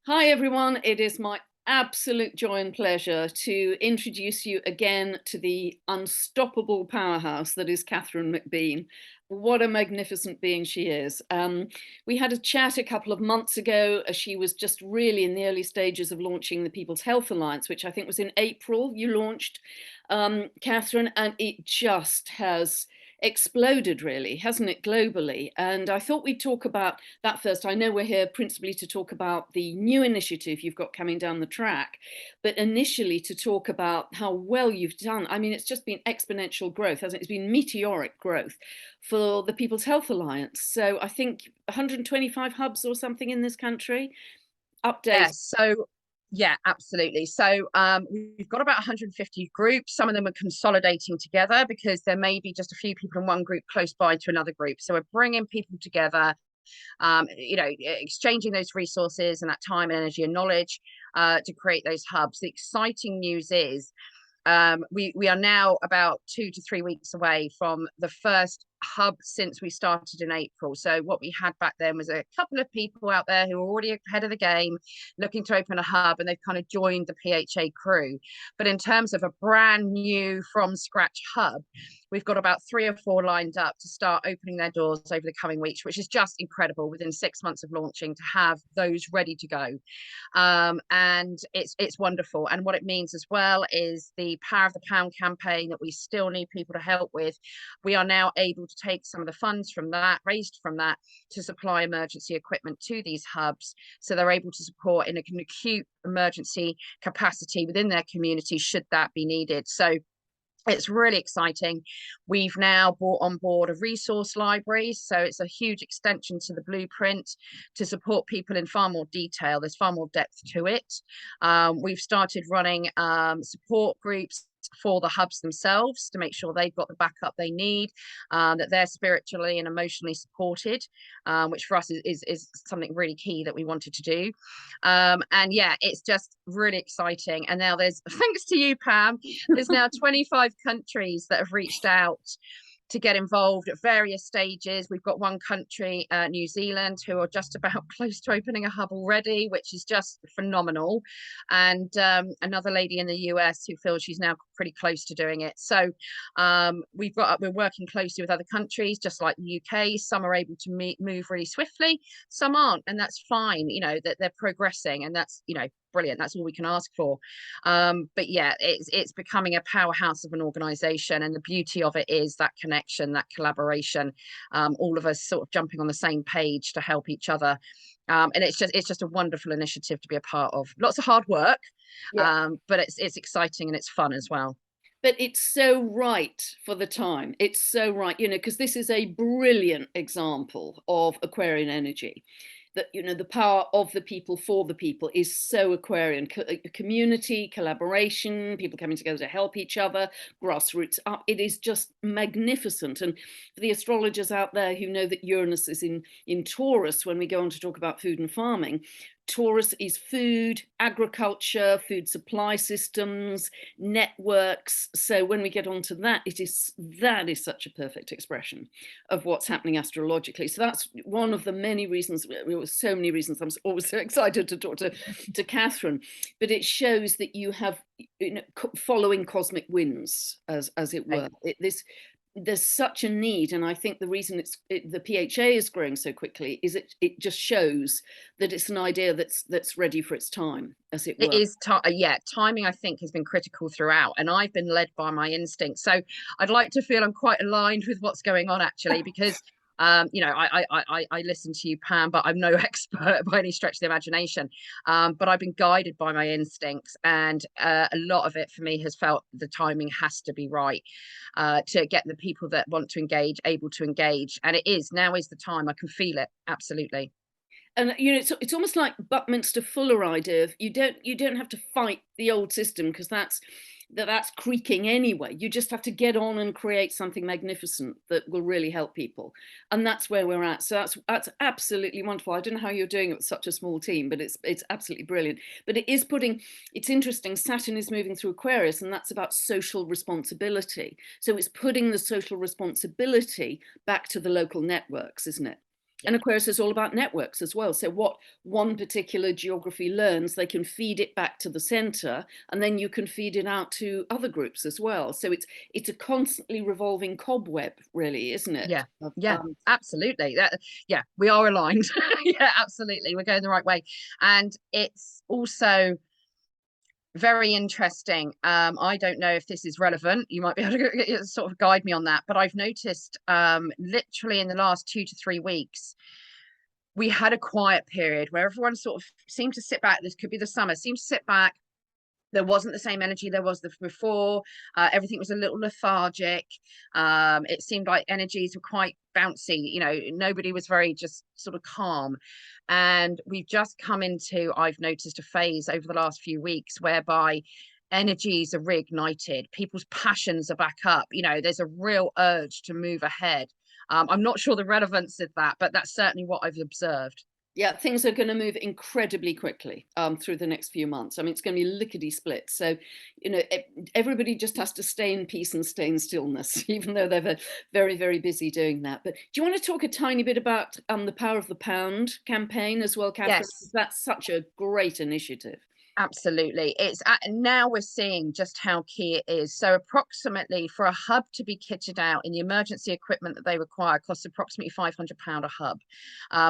Hi, everyone. It is my absolute joy and pleasure to introduce you again to the unstoppable powerhouse that is Katherine Macbean. What a magnificent being she is. We had a chat a couple of months ago as she was just really in the early stages of launching the People's Health Alliance, which I think was in April you launched, Katherine, and it just has exploded, really, hasn't it, globally? And I thought we'd talk about that first. I know we're here principally to talk about the new initiative you've got coming down the track, but initially to talk about how well you've done. I mean, it's just been exponential growth, hasn't it? It's been meteoric growth for the People's Health Alliance. So I think 125 hubs or something in this country. Update. Yes, yeah, absolutely. We've got about 150 groups. Some of them are consolidating together because there may be just a few people in one group close by to another group. So we're bringing people together, exchanging those resources and that time and energy and knowledge to create those hubs. The exciting news is we are now about 2 to 3 weeks away from the first hub since we started in April. So what we had back then was a couple of people out there who were already ahead of the game, looking to open a hub, and they've kind of joined the PHA crew. But in terms of a brand new from scratch hub, we've got about 3 or 4 lined up to start opening their doors over the coming weeks, which is just incredible within 6 months of launching to have those ready to go. And it's wonderful. And what it means as well is the Power of the Pound campaign that we still need people to help with. We are now able to take some of the funds from that, raised from that, to supply emergency equipment to these hubs, so they're able to support in an acute emergency capacity within their community should that be needed. So it's really exciting. We've now brought on board a resource library, so it's a huge extension to the blueprint to support people in far more detail. There's far more depth to it. We've started running support groups for the hubs themselves to make sure they've got the backup they need, that they're spiritually and emotionally supported, which for us is something really key that we wanted to do. And yeah, it's just really exciting. And now there's, thanks to you, Pam, there's now 25 countries that have reached out to get involved at various stages. We've got one country, New Zealand, who are just about close to opening a hub already, which is just phenomenal. And another lady in the US who feels she's now pretty close to doing it. So we're working closely with other countries, just like the UK. Some are able to move really swiftly, some aren't, and that's fine. You know, that they're progressing, and that's, you know, brilliant. That's all we can ask for. But yeah, it's becoming a powerhouse of an organization, and the beauty of it is that connection, that collaboration, all of us sort of jumping on the same page to help each other. And it's just a wonderful initiative to be a part of. Lots of hard work, Yeah. but it's exciting and it's fun as well. But it's so right for the time. It's so right, because this is a brilliant example of Aquarian energy. That, the power of the people for the people is so Aquarian. Community, collaboration, people coming together to help each other, grassroots up. It is just magnificent. And for the astrologers out there who know that Uranus is in Taurus, when we go on to talk about food and farming, Taurus is food, agriculture, food supply systems, networks. So when we get onto that, that is such a perfect expression of what's happening astrologically. So that's one of the many reasons. There were so many reasons I'm always so excited to talk to Katherine. But it shows that you have, following cosmic winds, as it were. There's such a need, and I think the reason the PHA is growing so quickly is it just shows that it's an idea that's ready for its time, as it It were. is, yeah, timing I think has been critical throughout, and I've been led by my instincts. So I'd like to feel I'm quite aligned with what's going on actually, because I listen to you, Pam, but I'm no expert by any stretch of the imagination. But I've been guided by my instincts, and a lot of it for me has felt the timing has to be right to get the people that want to engage able to engage, and it is now is the time. I can feel it absolutely. And it's almost like Buckminster Fuller idea of you don't have to fight the old system, because that's creaking anyway. You just have to get on and create something magnificent that will really help people, and that's where we're at. So that's absolutely wonderful. I don't know how you're doing it with such a small team, but it's absolutely brilliant. But it's interesting. Saturn is moving through Aquarius, and that's about social responsibility. So it's putting the social responsibility back to the local networks, isn't it? Yeah. And Aquarius is all about networks as well. So what one particular geography learns, they can feed it back to the center, and then you can feed it out to other groups as well. So it's a constantly revolving cobweb, really, isn't it? Yeah, yeah, absolutely. Yeah, we are aligned. Yeah, absolutely. We're going the right way. And it's also very interesting. I don't know if this is relevant. You might be able to sort of guide me on that. But I've noticed literally in the last 2 to 3 weeks, we had a quiet period where everyone sort of seemed to sit back. This could be the summer, seemed to sit back. There wasn't the same energy there was before. Everything was a little lethargic. It seemed like energies were quite bouncy. Nobody was very just sort of calm. And we've just come into, I've noticed, a phase over the last few weeks whereby energies are reignited. People's passions are back up. There's a real urge to move ahead. I'm not sure the relevance of that, but that's certainly what I've observed. Yeah, things are going to move incredibly quickly through the next few months. I mean, it's going to be lickety split. So, everybody just has to stay in peace and stay in stillness, even though they're very, very busy doing that. But do you want to talk a tiny bit about the Power of the Pound campaign as well, Catherine? Yes. That's such a great initiative. Absolutely. Now we're seeing just how key it is. So approximately for a hub to be kitted out in the emergency equipment that they require costs approximately £500 a hub,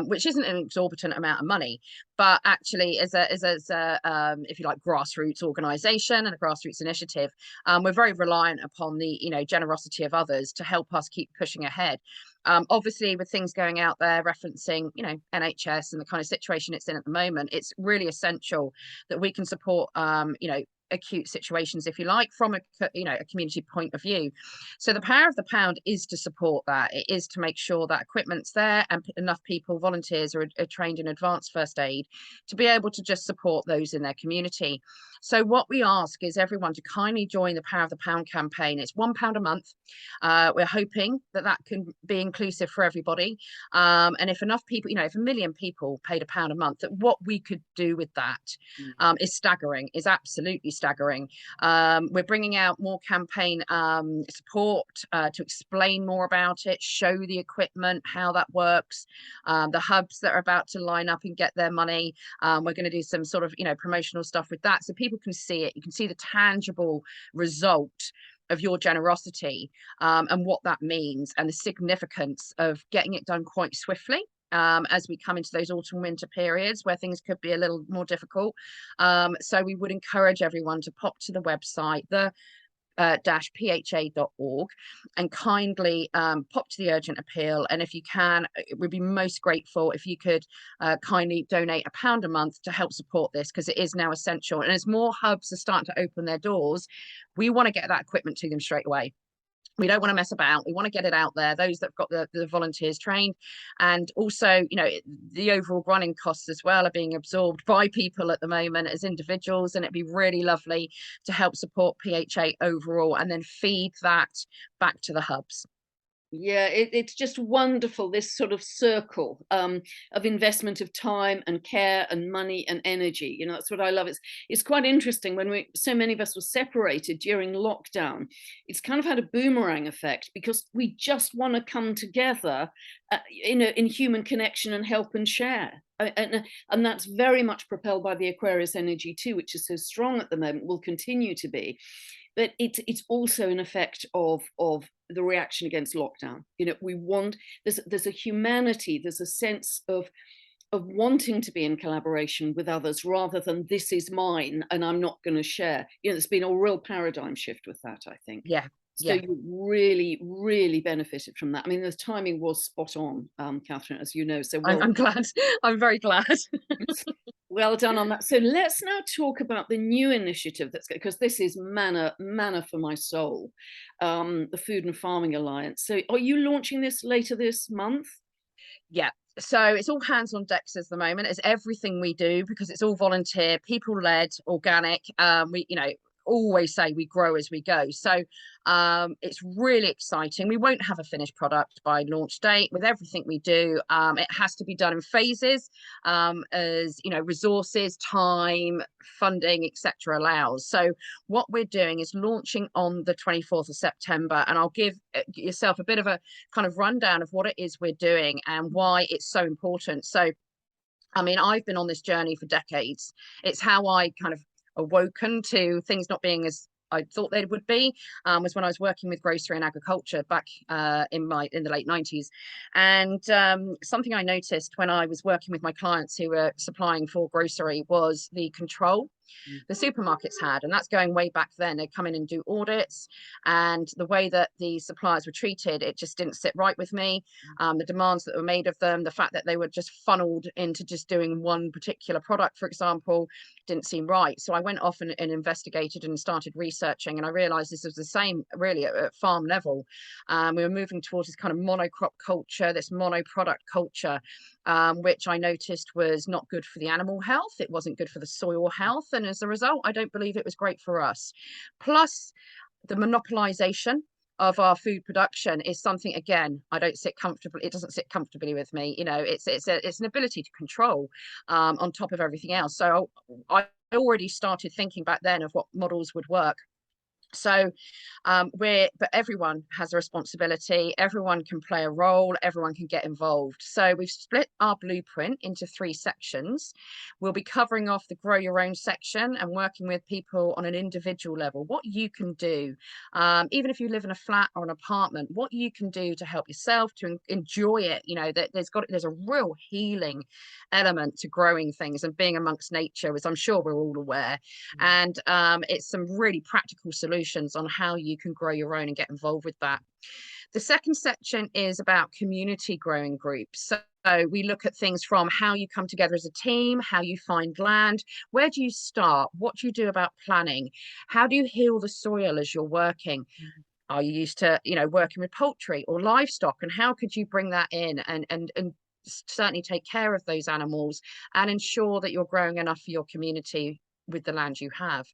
which isn't an exorbitant amount of money, but actually as a if you like, grassroots organisation and a grassroots initiative, we're very reliant upon the generosity of others to help us keep pushing ahead. Obviously, with things going out there referencing, NHS and the kind of situation it's in at the moment, it's really essential that we can support, acute situations, if you like, from a community point of view. So the Power of the Pound is to support that. It is to make sure that equipment's there and enough people, volunteers, are trained in advanced first aid to be able to just support those in their community. So what we ask is everyone to kindly join the Power of the Pound campaign. It's £1 a month. We're hoping that can be inclusive for everybody. And if enough people, if 1 million people paid £1 a month, that what we could do with that is staggering, is absolutely staggering. We're bringing out more campaign support to explain more about it, show the equipment, how that works, the hubs that are about to line up and get their money. We're going to do some sort of, promotional stuff with that so people can see it. You can see the tangible result of your generosity, and what that means and the significance of getting it done quite swiftly. As we come into those autumn winter periods where things could be a little more difficult. So we would encourage everyone to pop to the website, the pha.org, and kindly pop to the urgent appeal. And if you can, it would be most grateful if you could kindly donate £1 a month to help support this, because it is now essential. And as more hubs are starting to open their doors, we want to get that equipment to them straight away. We don't want to mess about. We want to get it out there, those that have got the volunteers trained. And also, the overall running costs as well are being absorbed by people at the moment as individuals. And it'd be really lovely to help support PHA overall and then feed that back to the hubs. Yeah, it's just wonderful, this sort of circle of investment of time and care and money and energy. That's what I love. It's quite interesting when so many of us were separated during lockdown. It's kind of had a boomerang effect because we just want to come together, in human connection and help and share. And that's very much propelled by the Aquarius energy too, which is so strong at the moment, will continue to be. But it's also an effect of the reaction against lockdown. We want, there's a humanity, there's a sense of wanting to be in collaboration with others rather than this is mine and I'm not going to share. There's been a real paradigm shift with that, I think. Yeah. So Yeah. you really, really benefited from that. I mean, the timing was spot on, Catherine, as you know. So I'm glad. I'm very glad. well done on that. So let's now talk about the new initiative because this is manna for my soul, the Food and Farming Alliance. So are you launching this later this month? Yeah. So it's all hands on decks at the moment. It's everything we do because it's all volunteer, people led, organic. always say we grow as we go. So it's really exciting. We won't have a finished product by launch date. With everything we do, it has to be done in phases, as you know, resources, time, funding, etc. allows. So what we're doing is launching on the 24th of September, and I'll give yourself a bit of a kind of rundown of what it is we're doing and why it's so important. So I mean, I've been on this journey for decades. It's how I kind of awoken to things not being as I thought they would be. Was when I was working with grocery and agriculture back in the late 90s, and something I noticed when I was working with my clients who were supplying for grocery was the control the supermarkets had, and that's going way back then. They'd come in and do audits, and the way that the suppliers were treated, it just didn't sit right with me. The demands that were made of them, the fact that they were just funneled into just doing one particular product, for example, didn't seem right. So I went off and investigated and started researching, and I realized this was the same really at farm level. We were moving towards this kind of monocrop culture, this monoproduct culture, which I noticed was not good for the animal health. It wasn't good for the soil health. And as a result, I don't believe it was great for us. Plus, the monopolization of our food production is something, again, I don't sit comfortably. It doesn't sit comfortably with me. You know, it's an ability to control on top of everything else. So I already started thinking back then of what models would work. So but everyone has a responsibility, everyone can play a role, everyone can get involved. So we've split our blueprint into 3 sections. We'll be covering off the grow your own section and working with people on an individual level, what you can do, even if you live in a flat or an apartment, what you can do to help yourself to enjoy it. You know, that there's a real healing element to growing things and being amongst nature, as I'm sure we're all aware. And it's some really practical solutions on how you can grow your own and get involved with that. The second section is about community growing groups. So we look at things from how you come together as a team, how you find land, where do you start, what do you do about planning, how do you heal the soil as you're working. Are you used to, you know, working with poultry or livestock, and how could you bring that in and certainly take care of those animals and ensure that you're growing enough for your community with the land you have.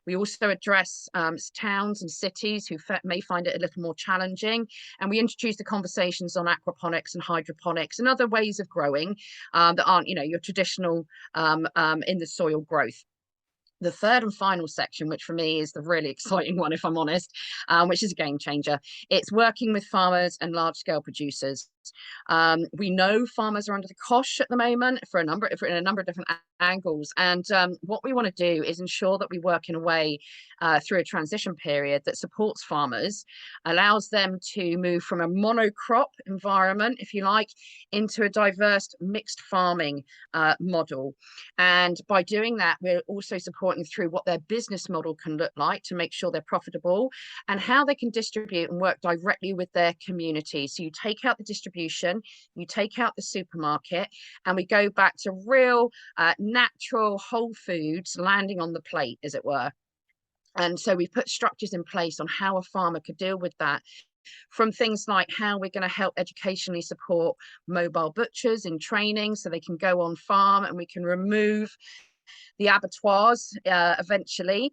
We also address towns and cities who may find it a little more challenging, and we introduce the conversations on aquaponics and hydroponics and other ways of growing that aren't, you know, your traditional in the soil growth. The third and final section, which for me is the really exciting one, if I'm honest, which is a game changer, it's working with farmers and large scale producers. We know farmers are under the cosh at the moment in a number of different angles, and what we want to do is ensure that we work in a way through a transition period that supports farmers, allows them to move from a monocrop environment, if you like, into a diverse mixed farming model. And by doing that, we're also supporting through what their business model can look like to make sure they're profitable, and how they can distribute and work directly with their community. So you take out the distribution, you take out the supermarket, and we go back to real natural whole foods landing on the plate, as it were. And so we put structures in place on how a farmer could deal with that, from things like how we're going to help educationally support mobile butchers in training so they can go on farm, and we can remove the abattoirs eventually,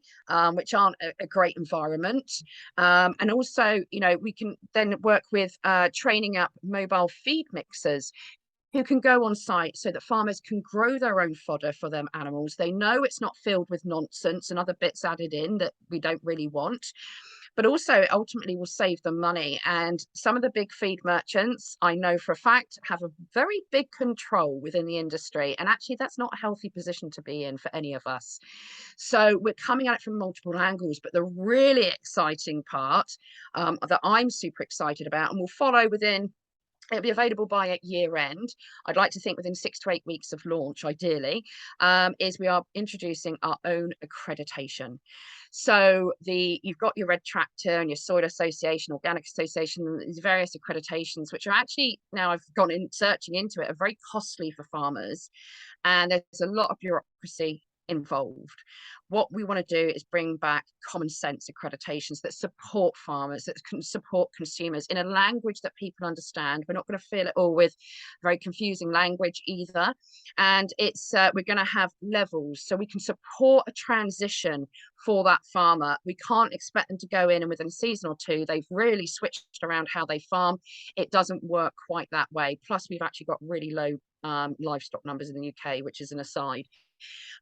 which aren't a great environment. And also, you know, we can then work with training up mobile feed mixers who can go on site so that farmers can grow their own fodder for them animals. They know it's not filled with nonsense and other bits added in that we don't really want, but also ultimately will save them money. And some of the big feed merchants, I know for a fact, have a very big control within the industry. And actually, that's not a healthy position to be in for any of us. So we're coming at it from multiple angles. But the really exciting part that I'm super excited about and will follow within, it'll be available by year end. I'd like to think within 6 to 8 weeks of launch, ideally, is we are introducing our own accreditation. So you've got your Red Tractor and your Soil Association, Organic Association, these various accreditations, which are actually, now I've gone in searching into it, are very costly for farmers. And there's a lot of bureaucracy involved. What we want to do is bring back common sense accreditations that support farmers, that can support consumers in a language that people understand. We're not going to fill it all with very confusing language either. And it's we're going to have levels so we can support a transition for that farmer. We can't expect them to go in and within a season or two, they've really switched around how they farm. It doesn't work quite that way. Plus, we've actually got really low livestock numbers in the UK, which is an aside.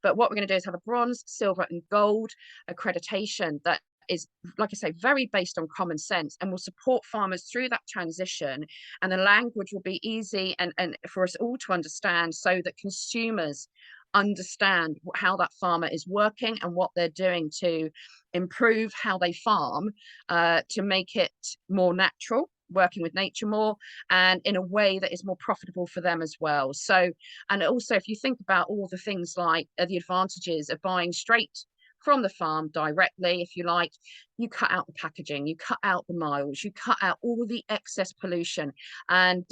But what we're going to do is have a bronze, silver, and gold accreditation that is, like I say, very based on common sense and will support farmers through that transition. And the language will be easy and for us all to understand so that consumers understand how that farmer is working and what they're doing to improve how they farm, to make it more natural, working with nature more, and in a way that is more profitable for them as well. So, and also if you think about all the things like the advantages of buying straight from the farm directly, if you like, you cut out the packaging, you cut out the miles, you cut out all the excess pollution. And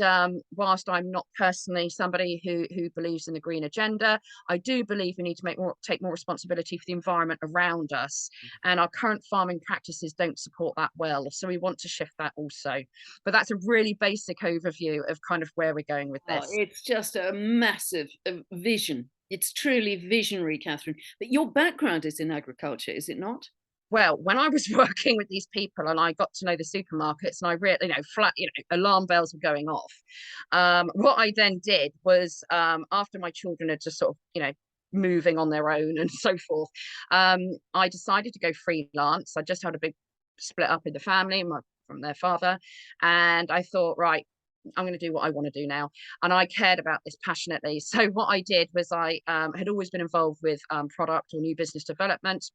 whilst I'm not personally somebody who believes in the green agenda, I do believe we need to take more responsibility for the environment around us. And our current farming practices don't support that well. So we want to shift that also. But that's a really basic overview of kind of where we're going with Oh, this. it's just a massive vision. It's truly visionary, Catherine. But your background is in agriculture, is it not? Well, when I was working with these people and I got to know the supermarkets and I really, alarm bells were going off. What I then did was, after my children had just sort of, moving on their own and so forth, I decided to go freelance. I just had a big split up in the family from their father. And I thought, right, I'm going to do what I want to do now. And I cared about this passionately. So what I did was I had always been involved with product or new business development,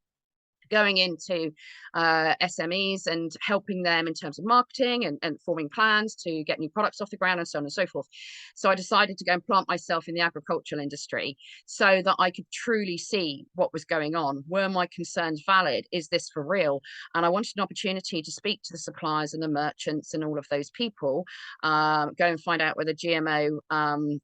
going into SMEs and helping them in terms of marketing and forming plans to get new products off the ground and so on and so forth. So I decided to go and plant myself in the agricultural industry so that I could truly see what was going on. Were my concerns valid? Is this for real? And I wanted an opportunity to speak to the suppliers and the merchants and all of those people, go and find out where the GMO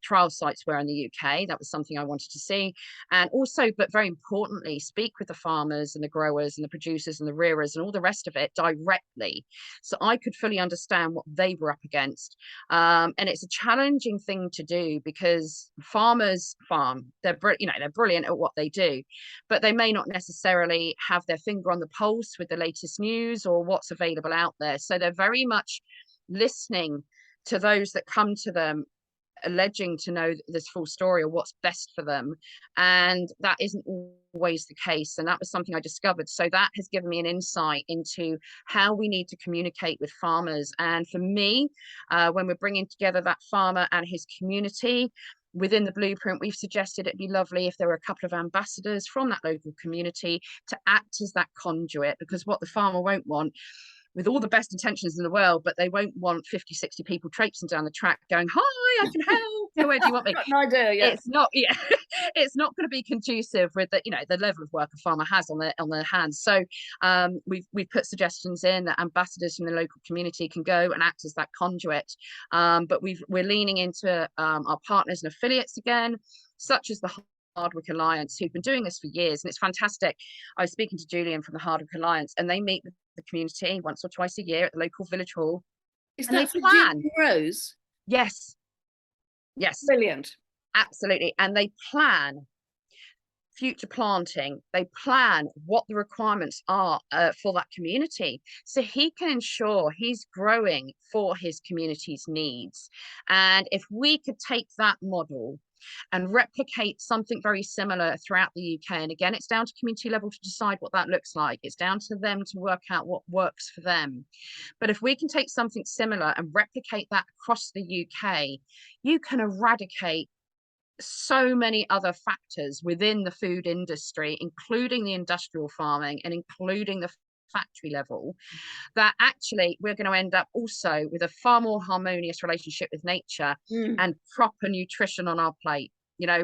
trial sites were in the UK. That was something I wanted to see. And also, but very importantly, speak with the farmers and the growers and the producers and the rearers and all the rest of it directly, so I could fully understand what they were up against. And it's a challenging thing to do because farmers farm. They're brilliant at what they do, but they may not necessarily have their finger on the pulse with the latest news or what's available out there. So they're very much listening to those that come to them alleging to know this full story or what's best for them, and that isn't always the case. And that was something I discovered, so that has given me an insight into how we need to communicate with farmers. And for me, when we're bringing together that farmer and his community within the blueprint, we've suggested it'd be lovely if there were a couple of ambassadors from that local community to act as that conduit, because what the farmer won't want, with all the best intentions in the world, but they won't want 50, 60 people traipsing down the track going, hi, I can help. Where do you want me? Got an idea, yeah. It's not, yeah, it's not going to be conducive with the level of work a farmer has on their hands. So we've put suggestions in that ambassadors from the local community can go and act as that conduit. But we're leaning into our partners and affiliates again, such as the Hardwick Alliance, who've been doing this for years, and it's fantastic. I was speaking to Julian from the Hardwick Alliance, and they meet with the community once or twice a year at the local village hall, Is and they that for plan. Rose? Yes, yes, Brilliant. absolutely. And they plan future planting. They plan what the requirements are for that community, so he can ensure he's growing for his community's needs. And if we could take that model and replicate something very similar throughout the UK. And again, it's down to community level to decide what that looks like. It's down to them to work out what works for them. But if we can take something similar and replicate that across the UK, you can eradicate so many other factors within the food industry, including the industrial farming and including the factory level, that actually we're going to end up also with a far more harmonious relationship with nature and proper nutrition on our plate,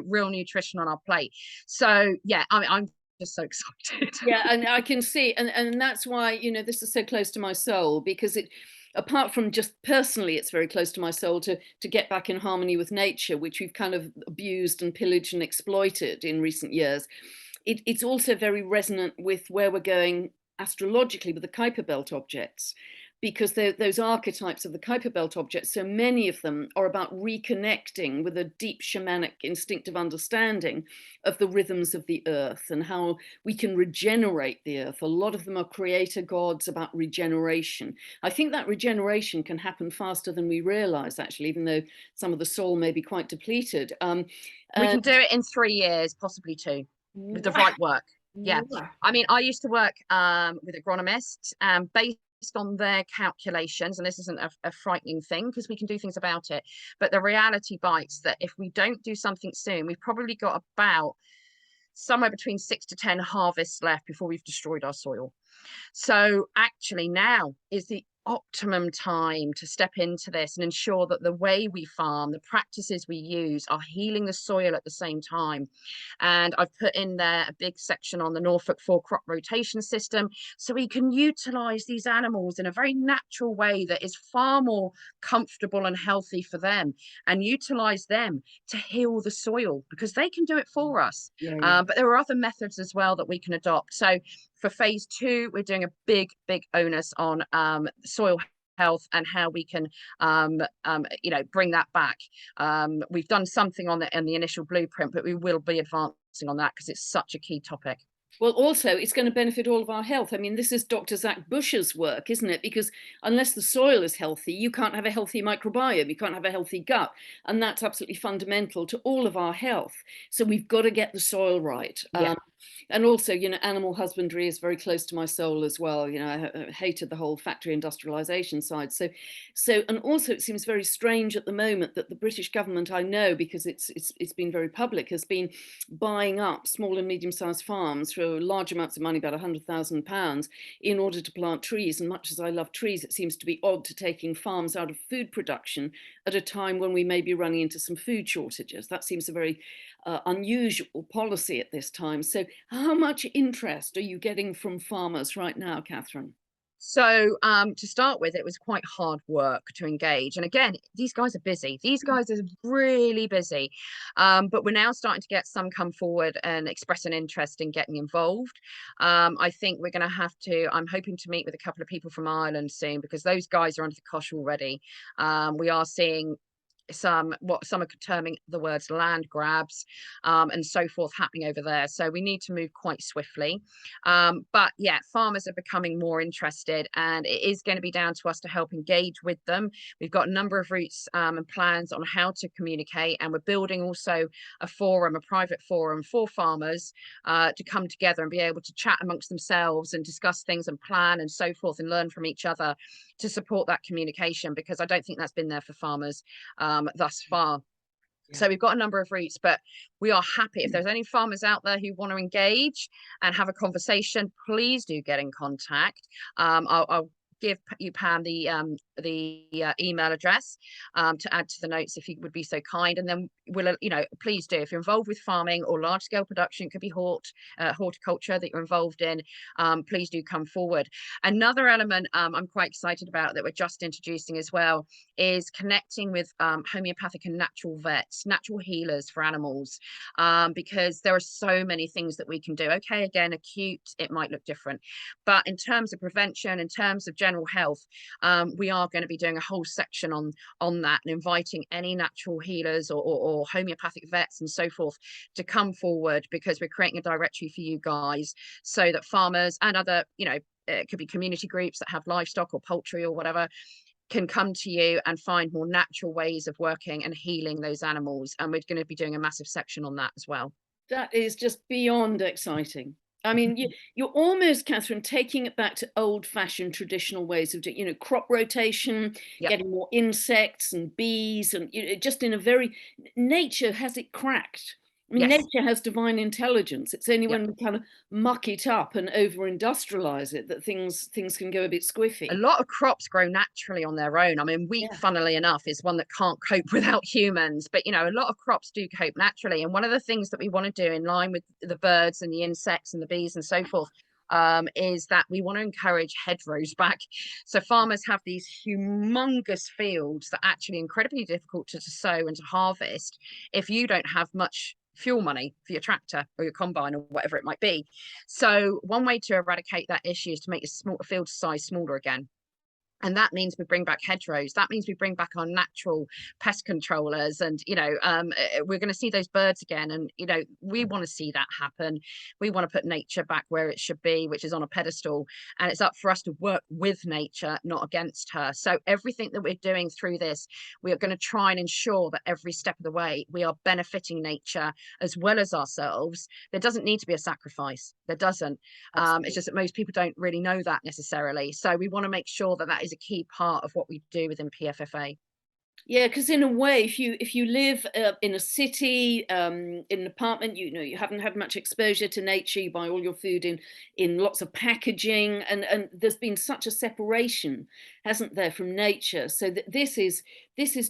real nutrition on our plate. So yeah, I'm just so excited. Yeah, and I can see, and that's why, this is so close to my soul, because it, apart from just personally, it's very close to my soul to get back in harmony with nature, which we've kind of abused and pillaged and exploited in recent years. it's also very resonant with where we're going astrologically with the Kuiper Belt objects, because those archetypes of the Kuiper Belt objects, so many of them are about reconnecting with a deep shamanic instinctive understanding of the rhythms of the earth and how we can regenerate the earth. A lot of them are creator gods about regeneration. I think that regeneration can happen faster than we realize, actually, even though some of the soul may be quite depleted. We Uh, can do it in 3 years, possibly two, with the right work. Yeah. wow. I mean, I used to work with agronomists, based on their calculations, and this isn't a frightening thing because we can do things about it. But the reality bites that if we don't do something soon, we've probably got about somewhere between 6 to 10 harvests left before we've destroyed our soil. So actually now is the optimum time to step into this and ensure that the way we farm, the practices we use are healing the soil at the same time. And I've put in there a big section on the Norfolk 4 crop rotation system so we can utilize these animals in a very natural way that is far more comfortable and healthy for them, and utilize them to heal the soil because they can do it for us. Yeah, yeah. But there are other methods as well that we can adopt. So for phase 2, we're doing a big onus on soil health and how we can bring that back. We've done something on the initial blueprint, but we will be advancing on that because it's such a key topic. Well, also, it's going to benefit all of our health. I mean, this is Dr. Zach Bush's work, isn't it? Because unless the soil is healthy, you can't have a healthy microbiome, you can't have a healthy gut. And that's absolutely fundamental to all of our health. So we've got to get the soil right. Yeah. And also, animal husbandry is very close to my soul as well. I hated the whole factory industrialization side. And also, it seems very strange at the moment that the British government, I know because it's been very public, has been buying up small and medium-sized farms for large amounts of money, about £100,000, in order to plant trees. And much as I love trees, it seems to be odd to taking farms out of food production at a time when we may be running into some food shortages. That seems a very unusual policy at this time. So how much interest are you getting from farmers right now, Catherine? So to start with, it was quite hard work to engage. And again, these guys are busy. These guys are really busy. But we're now starting to get some come forward and express an interest in getting involved. I think we're going to have to, I'm hoping to meet with a couple of people from Ireland soon because those guys are under the cosh already. We are seeing what some are terming the words land grabs and so forth happening over there. So we need to move quite swiftly. But yeah, farmers are becoming more interested, and it is going to be down to us to help engage with them. We've got a number of routes and plans on how to communicate, and we're building also a forum, a private forum for farmers to come together and be able to chat amongst themselves and discuss things and plan and so forth and learn from each other to support that communication, because I don't think that's been there for farmers thus far. Yeah. So we've got a number of routes, but we are happy. If there's any farmers out there who want to engage and have a conversation, please do get in contact. I'll give you, Pam, the email address to add to the notes if you would be so kind, and then we'll please do, if you're involved with farming or large scale production, it could be horticulture that you're involved in, please do come forward. Another element I'm quite excited about that we're just introducing as well is connecting with homeopathic and natural vets, natural healers for animals, because there are so many things that we can do. Okay, again, acute, it might look different, but in terms of prevention, in terms of general health, we are going to be doing a whole section on that and inviting any natural healers or homeopathic vets and so forth to come forward, because we're creating a directory for you guys so that farmers and other, it could be community groups that have livestock or poultry or whatever, can come to you and find more natural ways of working and healing those animals. And we're going to be doing a massive section on that as well. That is just beyond exciting. I mean, you're almost, Catherine, taking it back to old-fashioned traditional ways of doing, crop rotation, Yep. getting more insects and bees, and just in a very, nature has it cracked. I mean, Yes. nature has divine intelligence. It's only Yep. when we kind of muck it up and over-industrialize it that things can go a bit A squiffy. lot of crops grow naturally on their own. I mean, wheat, Yeah. funnily enough, is one that can't cope without humans. But, a lot of crops do cope naturally. And one of the things that we want to do in line with the birds and the insects and the bees and so forth is that we want to encourage hedgerows back. So farmers have these humongous fields that are actually incredibly difficult to sow and to harvest if you don't have much fuel money for your tractor or your combine or whatever it might be. So one way to eradicate that issue is to make your field size smaller again. And that means we bring back hedgerows. That means we bring back our natural pest controllers. And, we're going to see those birds again. And, we want to see that happen. We want to put nature back where it should be, which is on a pedestal. And it's up for us to work with nature, not against her. So everything that we're doing through this, we are going to try and ensure that every step of the way, we are benefiting nature as well as ourselves. There doesn't need to be a sacrifice. There doesn't. It's just that most people don't really know that necessarily. So we want to make sure that that is a key part of what we do within PFFA. Yeah, because in a way, if you live in a city, in an apartment, you haven't had much exposure to nature. You buy all your food in lots of packaging, and there's been such a separation, hasn't there, from nature? So this is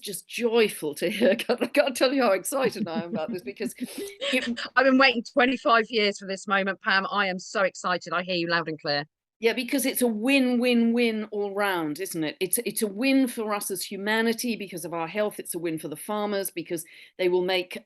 just joyful to hear. I can't tell you how excited I am about this because it, I've been waiting 25 years for this moment, Pam. I am so excited. I hear you loud and clear. Yeah, because it's a win-win-win all round, isn't it? It's a win for us as humanity because of our health. It's a win for the farmers because they will make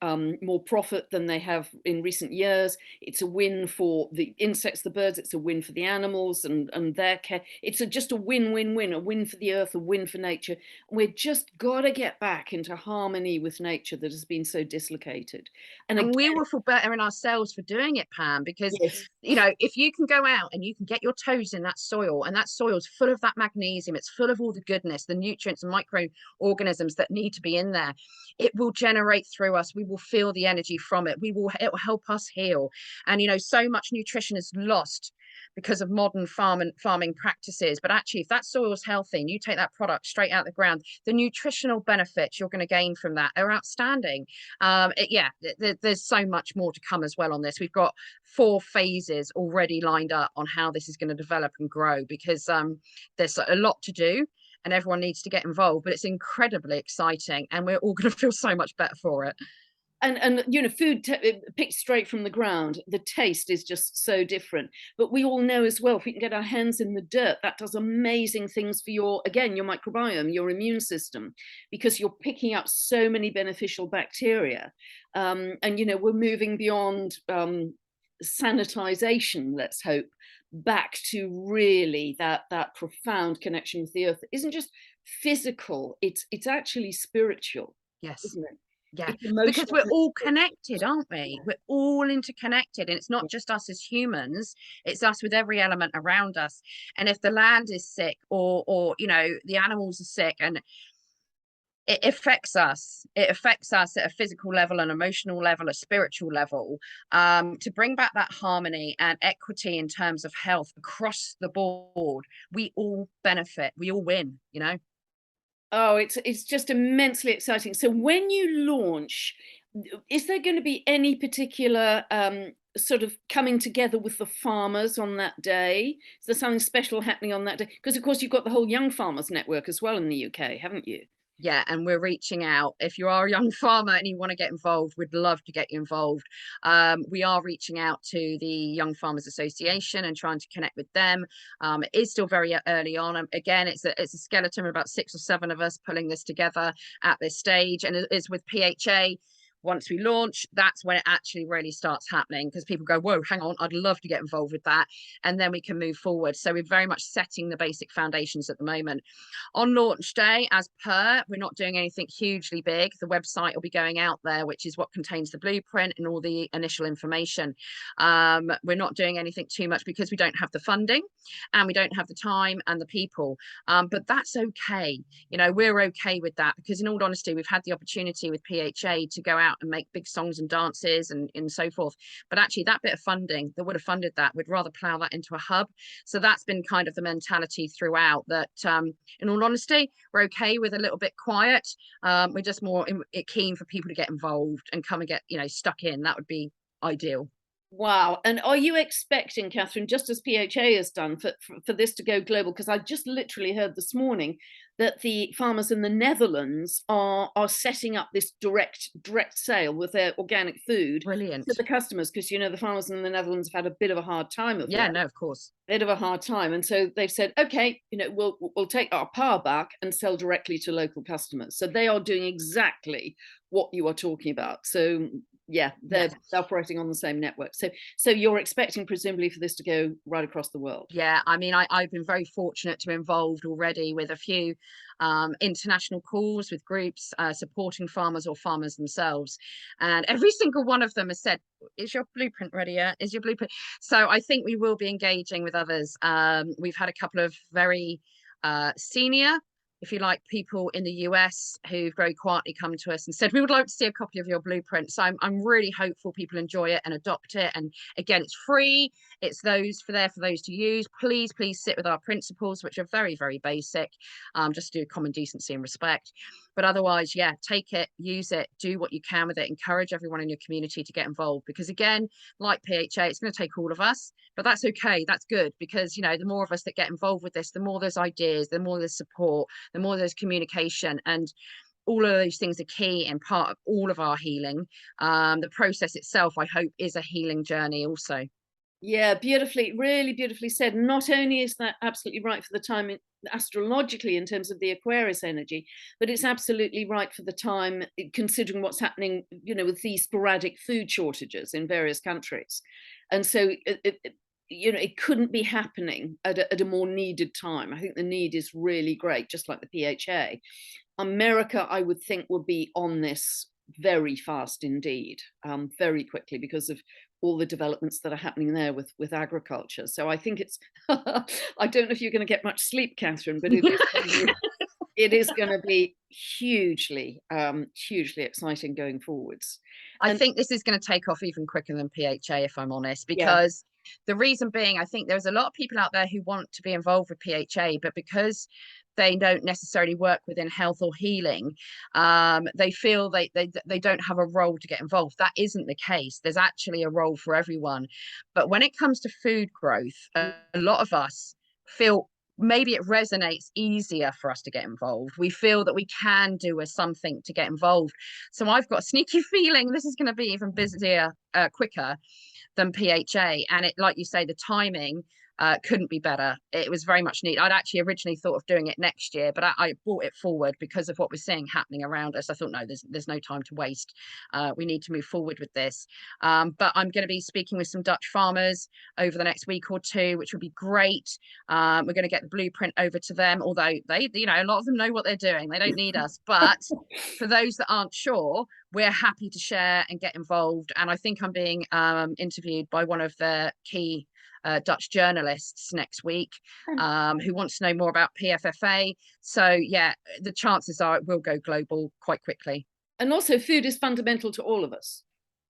more profit than they have in recent years. It's a win for the insects, the birds. It's a win for the animals and their care. It's just a win-win-win, a win for the earth, a win for nature. We're just got to get back into harmony with nature that has been so dislocated. And And again, we will feel better in ourselves for doing it, Pam, because, yes. if you can go out and you can get your toes in that soil, and that soil's full of that magnesium, it's full of all the goodness, the nutrients and microorganisms that need to be in there, it will generate through us. We will feel the energy from it. It will help us heal. And, so much nutrition is lost because of modern farming practices. But actually, if that soil is healthy and you take that product straight out of the ground, the nutritional benefits you're going to gain from that are outstanding. There's so much more to come as well on this. We've got 4 phases already lined up on how this is going to develop and grow, because there's a lot to do and everyone needs to get involved, but it's incredibly exciting and we're all going to feel so much better for it. And food picked straight from the ground, the taste is just so different. But we all know as well, if we can get our hands in the dirt, that does amazing things for your microbiome, your immune system, because you're picking up so many beneficial bacteria. And we're moving beyond sanitization, let's hope, back to really that profound connection with the earth. It isn't just physical, it's actually spiritual, Yes. isn't it? Yeah, It's because emotional. we're all connected, aren't we? We're all interconnected, and it's not just us as humans, it's us with every element around us. And if the land is sick, or the animals are sick, and it affects us at a physical level, an emotional level, a spiritual level, to bring back that harmony and equity in terms of health across the board. We all benefit, we all win. Oh, it's just immensely exciting. So when you launch, is there going to be any particular sort of coming together with the farmers on that day? Is there something special happening on that day? Because of course you've got the whole Young Farmers Network as well in the UK, haven't you? Yeah, and we're reaching out. If you are a young farmer and you want to get involved, we'd love to get you involved. We are reaching out to the Young Farmers Association and trying to connect with them. It is still very early on. Again, it's a skeleton of about 6 or 7 of us pulling this together at this stage, and it's with PHA. Once we launch, that's when it actually really starts happening, because people go, whoa, hang on, I'd love to get involved with that. And then we can move forward. So we're very much setting the basic foundations at the moment. On launch day, as per, we're not doing anything hugely big. The website will be going out there, which is what contains the blueprint and all the initial information. We're not doing anything too much because we don't have the funding and we don't have the time and the people. But that's okay. We're okay with that, because in all honesty, we've had the opportunity with PHA to go out and make big songs and dances and so forth. But actually, that bit of funding that would have funded that, we'd rather plow that into a hub. So that's been kind of the mentality throughout, that in all honesty, we're okay with a little bit quiet. We're just more keen for people to get involved and come and get stuck in. That would be ideal. Wow. And are you expecting, Catherine, just as PHA has done, for this to go global? Because I just literally heard this morning that the farmers in the Netherlands are setting up this direct sale with their organic food to Brilliant. the customers, because the farmers in the Netherlands have had a bit of a hard time of Yeah, late. no, of course. Bit of a hard time, and so they've said, okay, we'll take our power back and sell directly to local customers. So they are doing exactly what you are talking about. So Yeah, they're Yes. operating on the same network. So you're expecting presumably for this to go right across the world? Yeah, I mean, I've been very fortunate to be involved already with a few international calls with groups supporting farmers or farmers themselves. And every single one of them has said, is your blueprint ready yet? Is your blueprint? So I think we will be engaging with others. We've had a couple of very senior, if you like, people in the US who've very quietly come to us and said, we would like to see a copy of your blueprint. So I'm really hopeful people enjoy it and adopt it. And again, it's free. It's those for there for those to use. Please sit with our principles, which are very, very basic, just to do common decency and respect. But otherwise, yeah, take it, use it, do what you can with it, encourage everyone in your community to get involved. Because again, like PHA, it's going to take all of us, but that's okay. That's good because, you know, the more of us that get involved with this, the more there's ideas, the more there's support, the more there's communication. And all of those things are key and part of all of our healing. The process itself, I hope, is a healing journey also. Yeah, beautifully, really beautifully said. Not only is that absolutely right for the time astrologically in terms of the Aquarius energy, but it's absolutely right for the time considering what's happening, you know, with these sporadic food shortages in various countries. And so, you know, it couldn't be happening at a more needed time. I think the need is really great, just like the PHA. America, I would think, would be on this very fast indeed, very quickly because of all the developments that are happening there with agriculture. So I think it's, I don't know if you're going to get much sleep, Catherine, but it is going to be hugely, hugely exciting going forwards. I And think this is going to take off even quicker than PHA, if I'm honest, yeah, because the reason being, I think there's a lot of people out there who want to be involved with PHA, but because they don't necessarily work within health or healing, they feel they don't have a role to get involved. That isn't the case. There's actually a role for everyone. But when it comes to food growth, a lot of us feel maybe it resonates easier for us to get involved. We feel that we can do a something to get involved. So I've got a sneaky feeling this is going to be even busier, quicker than PHA. And it, like you say, the timing couldn't be better. It was very much neat. I'd actually originally thought of doing it next year, but I brought it forward because of what we're seeing happening around us. I thought, no, there's no time to waste. We need to move forward with this. But I'm going to be speaking with some Dutch farmers over the next week or two, which will be great. We're going to get the blueprint over to them, although they, you know, a lot of them know what they're doing. They don't need us, but for those that aren't sure, we're happy to share and get involved. And I think I'm being interviewed by one of the key Dutch journalists next week who wants to know more about PFFA. So yeah, the chances are it will go global quite quickly. and also food is fundamental to all of us.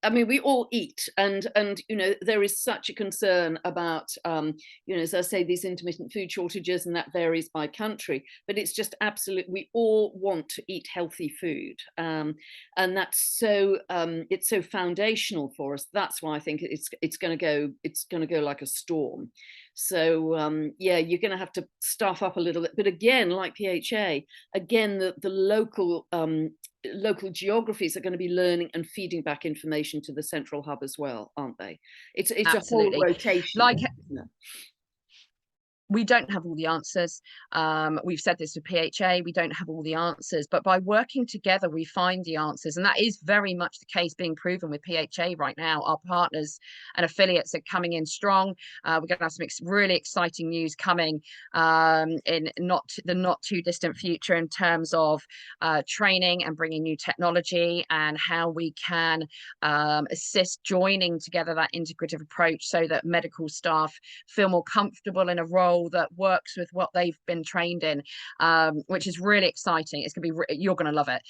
I mean, we all eat, and you know, there is such a concern about, you know, as I say, these intermittent food shortages, and that varies by country. But it's just absolute. We all want to eat healthy food, and that's so it's so foundational for us. That's why I think it's going to go like a storm. So yeah, you're going to have to staff up a little bit. But again, like PHA, again the local geographies are going to be learning and feeding back information to the central hub as well, aren't they? It's a whole Absolutely. rotation, Like isn't it? we don't have all the answers. We've said this with PHA, we don't have all the answers, but by working together, we find the answers. And that is very much the case being proven with PHA right now. Our partners and affiliates are coming in strong. We're going to have some really exciting news coming in not too distant future in terms of training and bringing new technology and how we can assist joining together that integrative approach so that medical staff feel more comfortable in a role that works with what they've been trained in, which is really exciting. It's going to be, you're going to love it.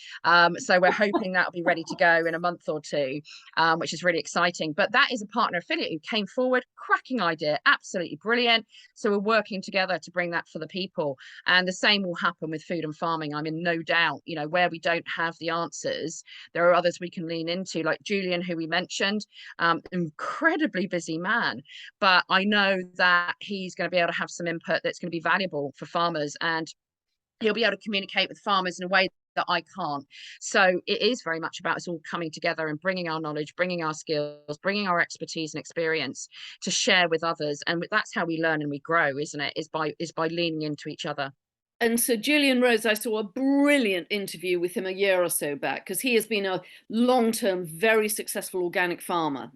So we're hoping that'll be ready to go in a month or two, which is really exciting. But that is a partner affiliate who came forward, cracking idea, absolutely brilliant. So we're working together to bring that for the people. And the same will happen with food and farming. I'm in no doubt, you know, where we don't have the answers, there are others we can lean into, like Julian, who we mentioned, incredibly busy man. But I know that he's going to be able to have some input that's going to be valuable for farmers, and he'll be able to communicate with farmers in a way that I can't. So it is very much about us all coming together and bringing our knowledge, bringing our skills, bringing our expertise and experience to share with others. And that's how we learn and we grow, isn't it? Is by leaning into each other. And so Julian Rose, I saw a brilliant interview with him a year or so back, because he has been a long-term, very successful organic farmer.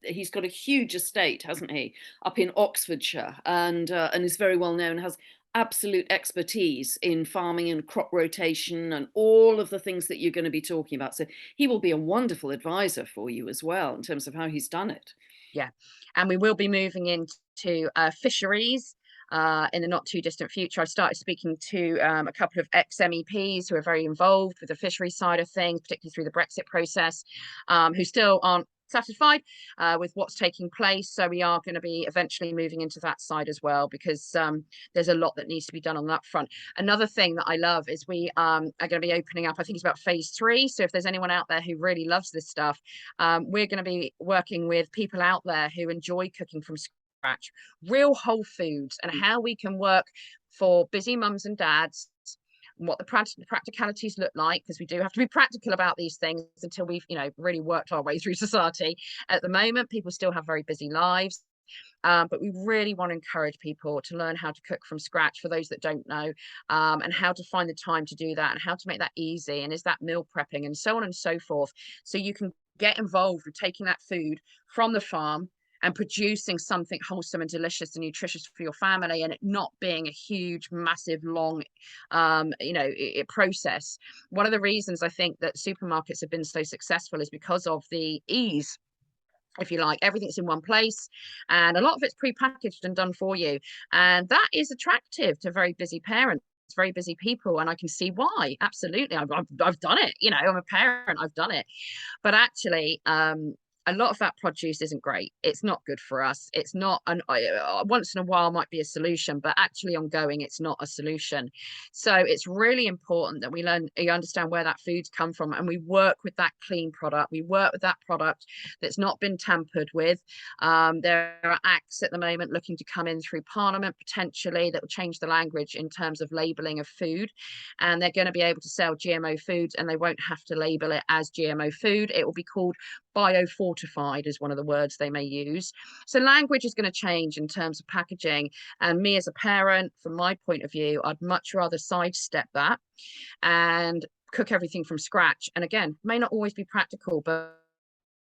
He's got a huge estate, hasn't he, up in Oxfordshire, and is very well known, has absolute expertise in farming and crop rotation and all of the things that you're going to be talking about. So he will be a wonderful advisor for you as well in terms of how he's done it. Yeah, and we will be moving into fisheries in the not too distant future. I started speaking to a couple of ex-MEPs who are very involved with the fishery side of things, particularly through the Brexit process, who still aren't satisfied with what's taking place. So we are going to be eventually moving into that side as well, because there's a lot that needs to be done on that front. Another thing that I love is we are going to be opening up, I think it's about phase 3. So if there's anyone out there who really loves this stuff, we're going to be working with people out there who enjoy cooking from scratch, real whole foods, and how we can work for busy mums and dads, what the practicalities look like, because we do have to be practical about these things until we've, really worked our way through society. At the moment, people still have very busy lives. But we really want to encourage people to learn how to cook from scratch for those that don't know, and how to find the time to do that, and how to make that easy, and is that meal prepping, and so on and so forth. So you can get involved with taking that food from the farm and producing something wholesome and delicious and nutritious for your family, and it not being a huge, massive, long, process. One of the reasons I think that supermarkets have been so successful is because of the ease, if you like. Everything's in one place, and a lot of it's pre-packaged and done for you, and that is attractive to very busy parents, very busy people, and I can see why. Absolutely. I've done it. I'm a parent, I've done it. But actually, a lot of that produce isn't great. It's not good for us. It's not once in a while might be a solution, but actually ongoing, it's not a solution. So it's really important that you understand where that food's come from, and we work with that clean product. We work with that product that's not been tampered with. There are acts at the moment looking to come in through Parliament potentially that will change the language in terms of labelling of food, and they're going to be able to sell GMO foods, and they won't have to label it as GMO food. It will be called biofortified, is one of the words they may use. So language is going to change in terms of packaging, and me as a parent, from my point of view, I'd much rather sidestep that and cook everything from scratch. And again, may not always be practical, but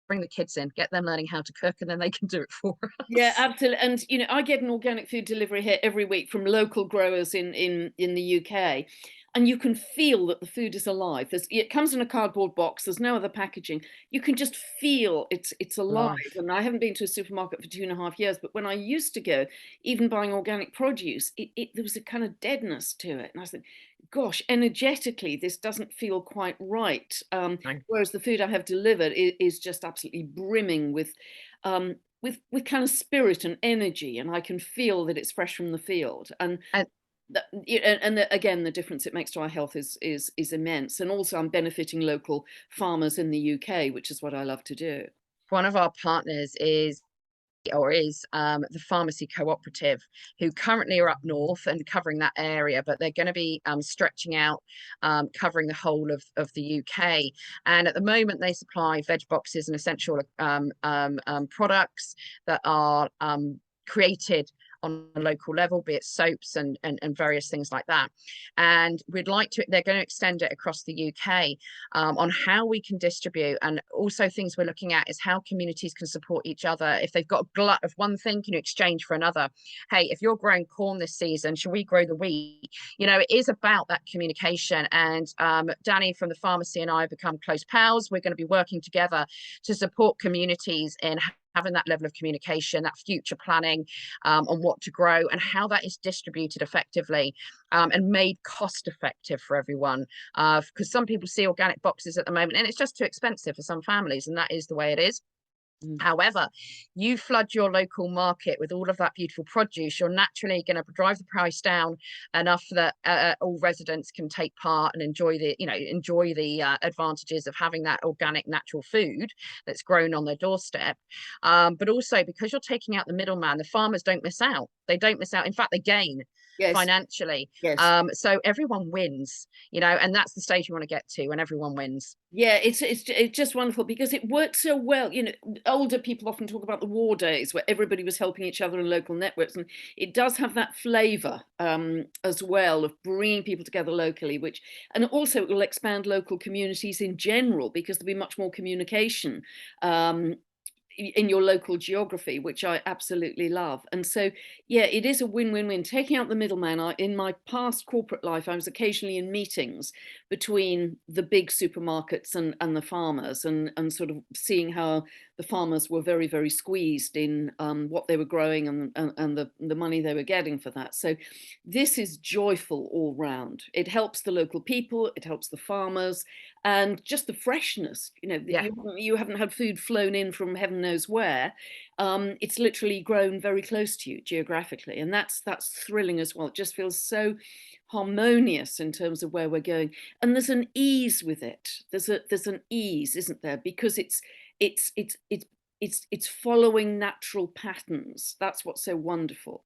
bring the kids in, get them learning how to cook, and then they can do it for Yeah, us. absolutely. And I get an organic food delivery here every week from local growers in the UK. And you can feel that the food is alive. It comes in a cardboard box. There's no other packaging. You can just feel it's alive. Life. And I haven't been to a supermarket for 2.5 years, but when I used to go, even buying organic produce, there was a kind of deadness to it. And I said, gosh, energetically, this doesn't feel quite right. Whereas the food I have delivered is just absolutely brimming with kind of spirit and energy, and I can feel that it's fresh from the field. And And again, the difference it makes to our health is immense. And also, I'm benefiting local farmers in the UK, which is what I love to do. one of our partners is the pharmacy cooperative, who currently are up north and covering that area, but they're going to be stretching out, covering the whole of the UK. And at the moment, they supply veg boxes and essential products that are created on a local level, be it soaps and various things like that. And they're going to extend it across the UK, on how we can distribute. And also things we're looking at is how communities can support each other. If they've got a glut of one thing, can you exchange for another? Hey, if you're growing corn this season, should we grow the wheat? It is about that communication. And Danny from the pharmacy and I have become close pals. We're going to be working together to support communities in having that level of communication, that future planning, on what to grow and how that is distributed effectively, and made cost effective for everyone. Because some people see organic boxes at the moment and it's just too expensive for some families, and that is the way it is. However, you flood your local market with all of that beautiful produce, you're naturally going to drive the price down enough that all residents can take part and enjoy the advantages of having that organic, natural food that's grown on their doorstep. But also, because you're taking out the middleman, the farmers don't miss out. They don't miss out. In fact, they gain. Yes. financially. Yes. So everyone wins, and that's the stage you want to get to when everyone wins. Yeah, it's just wonderful because it works so well. Older people often talk about the war days where everybody was helping each other in local networks, and it does have that flavour as well of bringing people together locally, and also it will expand local communities in general because there'll be much more communication. Um, in your local geography, which I absolutely love. And so, yeah, it is a win-win-win. Taking out the middleman. In my past corporate life, I was occasionally in meetings between the big supermarkets and the farmers, and sort of seeing how the farmers were very, very squeezed in what they were growing and the money they were getting for that. So this is joyful all round. It helps the local people, it helps the farmers, and just the freshness. Yeah, You haven't had food flown in from heaven knows where. It's literally grown very close to you geographically, and that's thrilling as well. It just feels so harmonious in terms of where we're going, and there's an ease with it. There's an ease, isn't there? Because it's it's it's it's following natural patterns. That's what's so wonderful.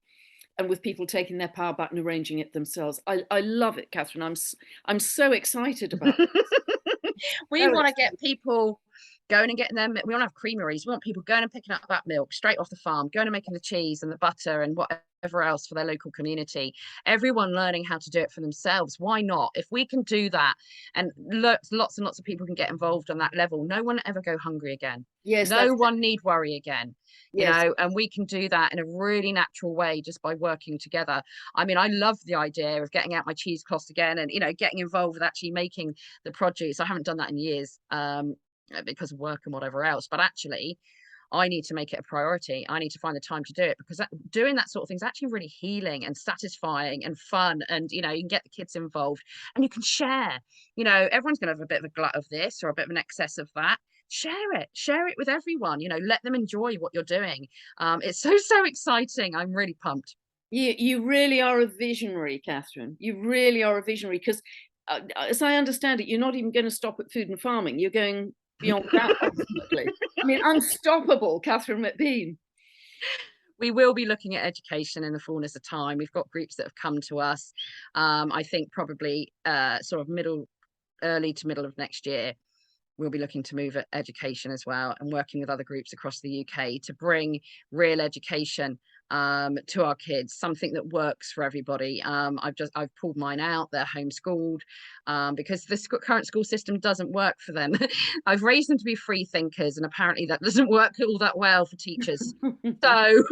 And with people taking their power back and arranging it themselves, I love it, Catherine. I'm so excited about this. we So want to get excited. people going and getting them. We want to have creameries. We want people going and picking up that milk straight off the farm, going and making the cheese and the butter and whatever else for their local community. Everyone learning how to do it for themselves. Why not? If we can do that, and lots and lots of people can get involved on that level, no one ever go hungry again. Yes, No that's it. one need worry again. Yes. And we can do that in a really natural way just by working together. I mean, I love the idea of getting out my cheesecloth again and, getting involved with actually making the produce. I haven't done that in years, because of work and whatever else. But actually, I need to make it a priority. I need to find the time to do it because doing that sort of thing is actually really healing and satisfying and fun. And, you can get the kids involved and you can share. Everyone's going to have a bit of a glut of this or a bit of an excess of that. Share it with everyone. Let them enjoy what you're doing. It's so exciting. I'm really pumped. You really are a visionary, Catherine. You really are a visionary because, as I understand it, you're not even going to stop at food and farming. You're going beyond that ultimately. I mean, unstoppable, Catherine Macbean. We will be looking at education in the fullness of time. We've got groups that have come to us. I think probably sort of early to middle of next year, we'll be looking to move at education as well and working with other groups across the UK to bring real education to our kids, something that works for everybody. I've pulled mine out. They're homeschooled because the current school system doesn't work for them. I've raised them to be free thinkers, and apparently that doesn't work all that well for teachers. So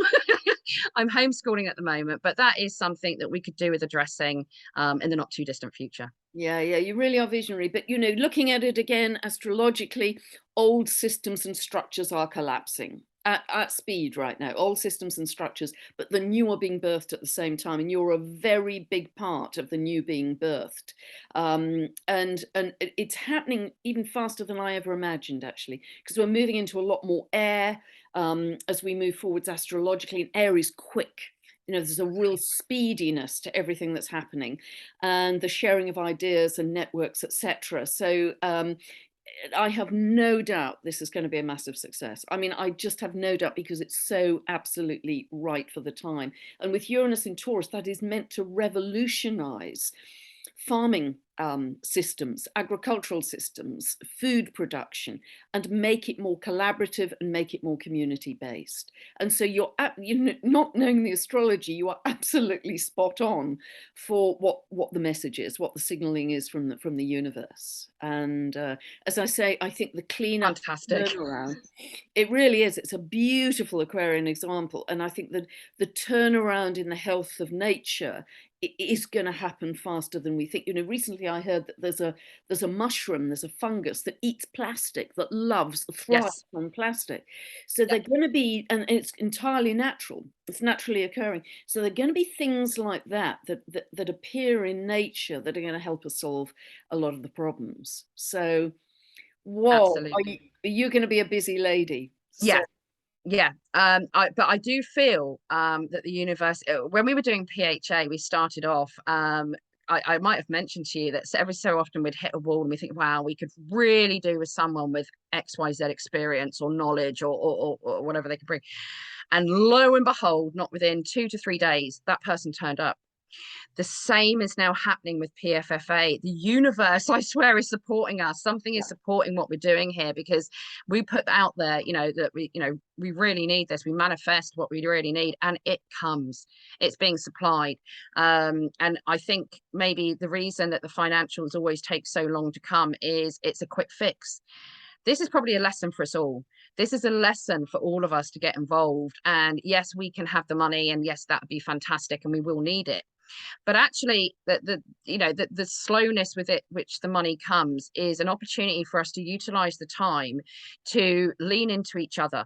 I'm homeschooling at the moment, but that is something that we could do with addressing in the not too distant future. Yeah, yeah, you really are visionary. But looking at it again astrologically, old systems and structures are collapsing at speed right now. Old systems and structures, but the new are being birthed at the same time, and you're a very big part of the new being birthed. And it's happening even faster than I ever imagined, actually, because we're moving into a lot more air as we move forwards astrologically, and air is quick. There's a real speediness to everything that's happening, and the sharing of ideas and networks, etc. So I have no doubt this is going to be a massive success. I mean, I just have no doubt because it's so absolutely right for the time. And with Uranus in Taurus, that is meant to revolutionize farming systems, agricultural systems, food production, and make it more collaborative and make it more community based. And so not knowing the astrology, you are absolutely spot on for what the message is, what the signaling is from the universe. And as I say, I think the cleanup Fantastic. turnaround, it really is. It's a beautiful Aquarian example, and I think that the turnaround in the health of nature is going to happen faster than we think. Recently I heard that there's a mushroom, there's a fungus that eats plastic, that thrives Yes. on plastic. So Yep. they're going to be, and it's entirely natural. It's naturally occurring. So they're going to be things like that appear in nature that are going to help us solve a lot of the problems. So, whoa, Absolutely. are you going to be a busy lady? So Yeah. Yeah. But I do feel that the universe, when we were doing PHA, we started off. I might have mentioned to you that every so often we'd hit a wall and we think, wow, we could really do with someone with XYZ experience or knowledge or whatever they could bring. And lo and behold, not within 2 to 3 days, that person turned up. The same is now happening with PFFA. The universe, I swear, is supporting us. Something is supporting what we're doing here, because we put out there, that we really need this. We manifest what we really need, and it comes. It's being supplied. And I think maybe the reason that the financials always take so long to come is it's a quick fix. This is probably a lesson for us all. This is a lesson for all of us to get involved. And yes, we can have the money, and yes, that would be fantastic, and we will need it. But actually, the slowness with it, which the money comes, is an opportunity for us to utilize the time to lean into each other.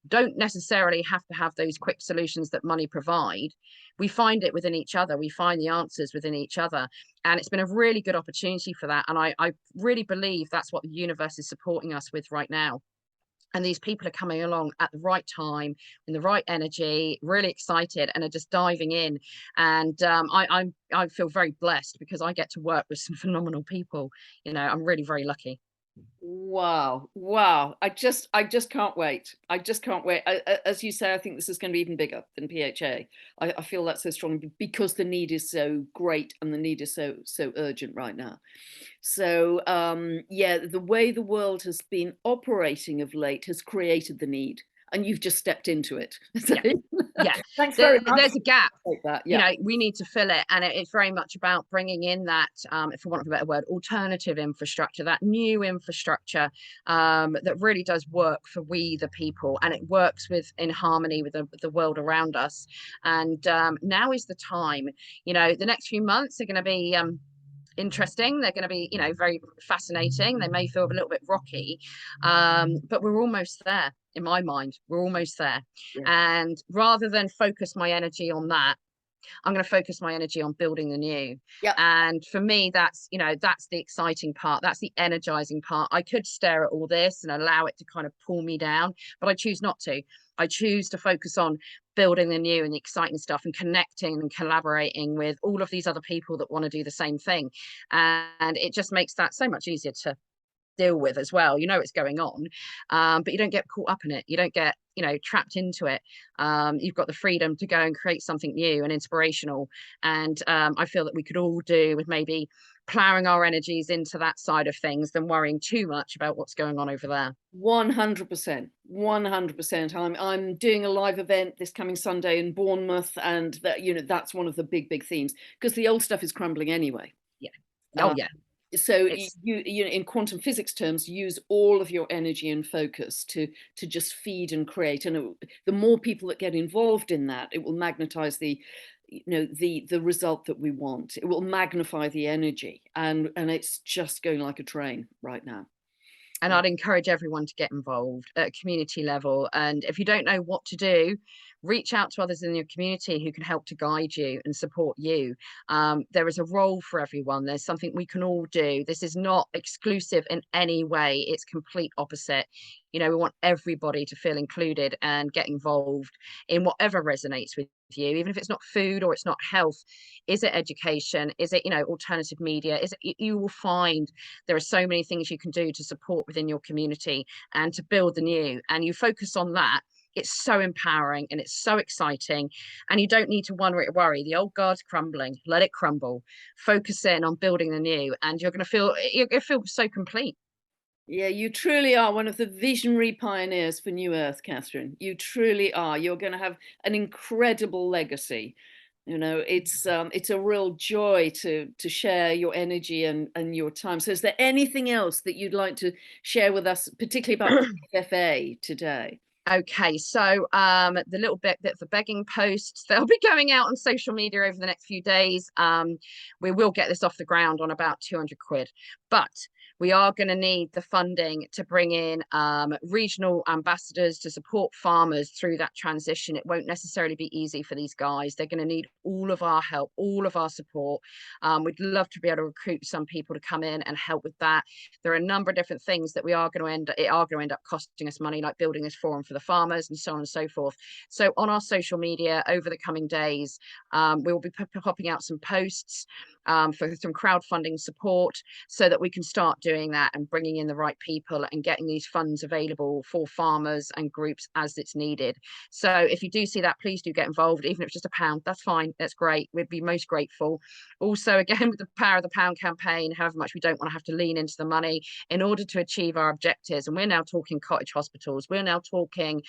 Don't necessarily have to have those quick solutions that money provide. We find it within each other. We find the answers within each other. And it's been a really good opportunity for that. And I really believe that's what the universe is supporting us with right now. And these people are coming along at the right time, in the right energy, really excited, and are just diving in. And I feel very blessed because I get to work with some phenomenal people. I'm really very lucky. Wow. Wow. I just can't wait. I just can't wait. As you say, I think this is going to be even bigger than PHA. I feel that so strongly because the need is so great and the need is so urgent right now. So yeah, the way the world has been operating of late has created the need, and you've just stepped into it. So, Yeah. Yeah. thanks very much. There's a gap. Like that. Yeah. We need to fill it, and it's very much about bringing in that, for want of a better word, alternative infrastructure, that new infrastructure, that really does work for we the people, and it works in harmony with the world around us. And now is the time. The next few months are going to be interesting. They're going to be, very fascinating. They may feel a little bit rocky, but we're almost there. In my mind, we're almost there. Yeah. And rather than focus my energy on that, I'm going to focus my energy on building the new. Yeah. And for me, that's the exciting part. That's the energizing part. I could stare at all this and allow it to kind of pull me down, but I choose not to. I choose to focus on building the new and the exciting stuff, and connecting and collaborating with all of these other people that want to do the same thing. And it just makes that so much easier to deal with as well. It's going on, but you don't get caught up in it. You don't get trapped into it. You've got the freedom to go and create something new and inspirational. And I feel that we could all do with maybe plowing our energies into that side of things than worrying too much about what's going on over there. 100%. 100%. I'm doing a live event this coming Sunday in Bournemouth, and that's one of the big themes, because the old stuff is crumbling anyway. Yeah. Oh yeah. So you in quantum physics terms, use all of your energy and focus to just feed and create, and the more people that get involved in that, it will magnetize the result that we want. It will magnify the energy, and it's just going like a train right now. And I'd encourage everyone to get involved at a community level. And if you don't know what to do, reach out to others in your community who can help to guide you and support you. There is a role for everyone. There's something we can all do. This is not exclusive in any way. It's complete opposite. We want everybody to feel included and get involved in whatever resonates with you, even if it's not food or it's not health. Is it education? Is it alternative media? You will find there are so many things you can do to support within your community and to build the new, and you focus on that. It's so empowering and it's so exciting, and you don't need to worry. The old guard's crumbling. Let it crumble. Focus in on building the new, and you're going to feel so complete. Yeah, you truly are one of the visionary pioneers for New Earth, Katherine. You truly are. You're going to have an incredible legacy. It's a real joy to share your energy and your time. So is there anything else that you'd like to share with us, particularly about FFA today? Okay, so the little bit of the begging posts, they'll be going out on social media over the next few days. We will get this off the ground on about 200 quid, but we are going to need the funding to bring in regional ambassadors to support farmers through that transition. It won't necessarily be easy for these guys. They're going to need all of our help, all of our support. We'd love to be able to recruit some people to come in and help with that. There are a number of different things that are going to end up costing us money, like building this forum for the farmers and so on and so forth. So on our social media over the coming days, we will be popping out some posts. for some crowdfunding support, so that we can start doing that and bringing in the right people and getting these funds available for farmers and groups as it's needed. So if you do see that, please do get involved. Even if it's just £1, that's fine, that's great, we'd be most grateful. Also, again, with the Power of the Pound campaign, however much we don't want to have to lean into the money in order to achieve our objectives, and we're now talking cottage hospitals, we're now talking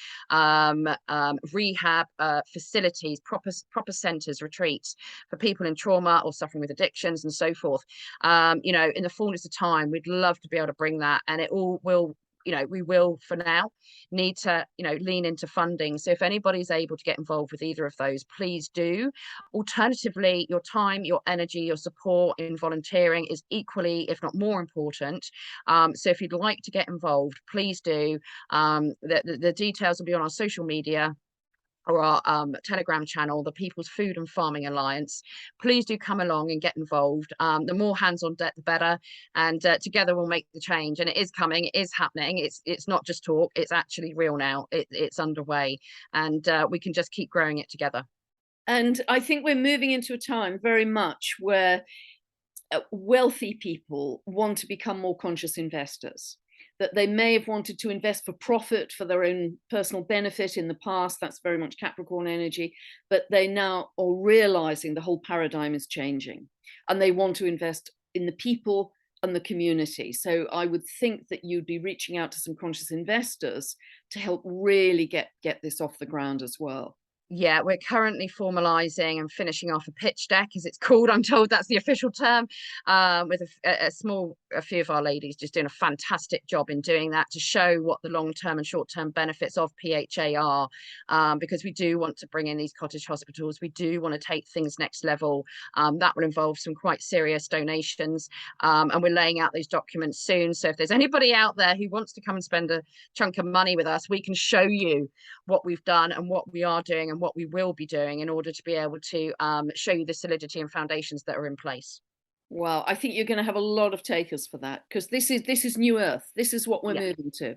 rehab facilities, proper centres, retreats for people in trauma or suffering with addictions and so forth. You know, in the fullness of time, we'd love to be able to bring that, and it all will, you know, we will for now need to, you know, lean into funding. So if anybody's able to get involved with either of those, please do. Alternatively, your time, your energy, your support in volunteering is equally, if not more important. So if you'd like to get involved, please do. The details will be on our social media or our Telegram channel, the People's Food and Farming Alliance. Please do come along and get involved. The more hands on deck, the better. And together we'll make the change. And it is coming, it is happening. It's not just talk, it's actually real now. It's underway. And we can just keep growing it together. And I think we're moving into a time very much where wealthy people want to become more conscious investors, that they may have wanted to invest for profit, for their own personal benefit in the past. That's very much Capricorn energy, but they now are realizing the whole paradigm is changing and they want to invest in the people and the community. So I would think that you'd be reaching out to some conscious investors to help really get this off the ground as well. Yeah, we're currently formalising and finishing off a pitch deck, as it's called. I'm told that's the official term, with a few of our ladies just doing a fantastic job in doing that, to show what the long-term and short-term benefits of PHA are, because we do want to bring in these cottage hospitals. We do want to take things next level. That will involve some quite serious donations, and we're laying out those documents soon. So if there's anybody out there who wants to come and spend a chunk of money with us, we can show you what we've done and what we are doing and what we will be doing in order to be able to show you the solidity and foundations that are in place. Well, I think you're going to have a lot of takers for that, because this is new earth. This is what we're Yeah, moving to.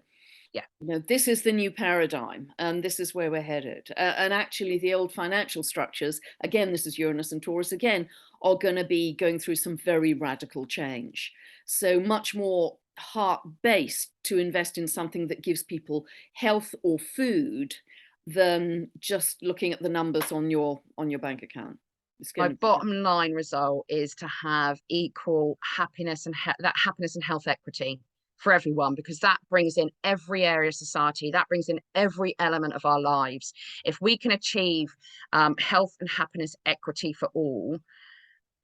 yeah. You know, this is the new paradigm, and this is where we're headed. And actually, the old financial structures, again, this is Uranus and Taurus again, are going to be going through some very radical change. So much more heart-based to invest in something that gives people health or food than just looking at the numbers on your bank account. It's My going to be, bottom line result is to have equal happiness and that happiness and health equity for everyone, because that brings in every area of society, that brings in every element of our lives. If we can achieve health and happiness equity for all,